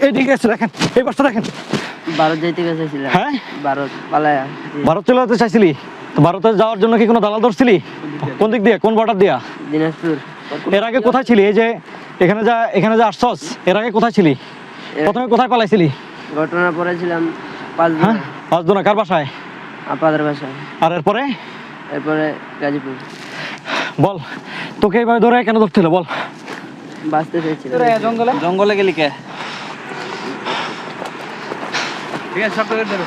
এদিকে এসে দেখেন, এই বাসটা দেখেন। ভারত যাইতে গেছিলাম। হ্যাঁ, ভারত পালায়া। ভারত চলে যেতে চাইছিলি? তো ভারতে যাওয়ার জন্য কি কোনো দালাল ধরছিলি? কোন দিক দিয়ে, কোন বর্ডার দিয়া? দিনাজপুর। এর আগে কোথায় ছিলি? এই যে এখানে যা আসছস, এর আগে কোথায় ছিলি? প্রথমে কোথায় পালাইছিলি? ঘটনা পড়েছিলাম 5 দিন। হ্যাঁ, পাঁচদোনা কার বাসায়? আপাদের বাসায়। আর এরপরে গাজীপুর। বল, তোকে এইভাবে ধরে কেন ধরছিল বল? বাঁচতে চাইছিলাম। জঙ্গলে গেলি কে? ঠিক আছে, সব করে ধরো।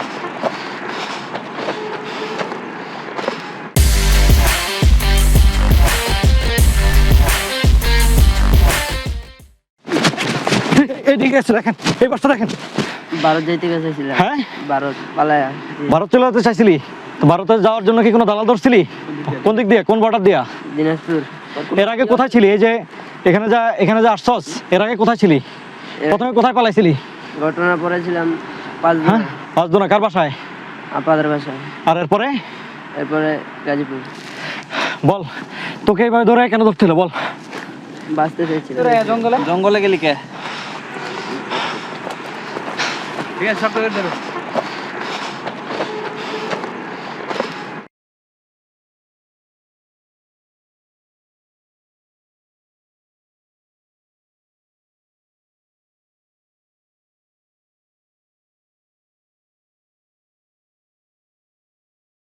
এদিকে এসে দেখেন, এই বাসটা দেখেন। ভারত যাইতে গেছিলাম। হ্যাঁ, ভারত পালায়া। ভারত চলে যেতে চাইছিলি? তো ভারতে যাওয়ার জন্য কি কোনো দালাল ধরছিলি? কোন দিক দিয়ে, কোন বর্ডার দিয়া? দিনাজপুর। এর আগে কোথায় ছিলি? এই যে এখানে যা আসছস, এর আগে কোথায় ছিলি? প্রথমে কোথায় পালাইছিলি? ঘটনা পড়েছিলাম 5 দিন। হ্যাঁ, পাঁচদোনা কার বাসায়? আপাদের বাসায়। আর এরপরে গাজীপুর। বল, তোকে এইভাবে ধরে কেন ধরছিল বল? বাঁচতে চাইছিলাম। জঙ্গলে গেলি কে? ঠিক আছে, সব করে ধরো।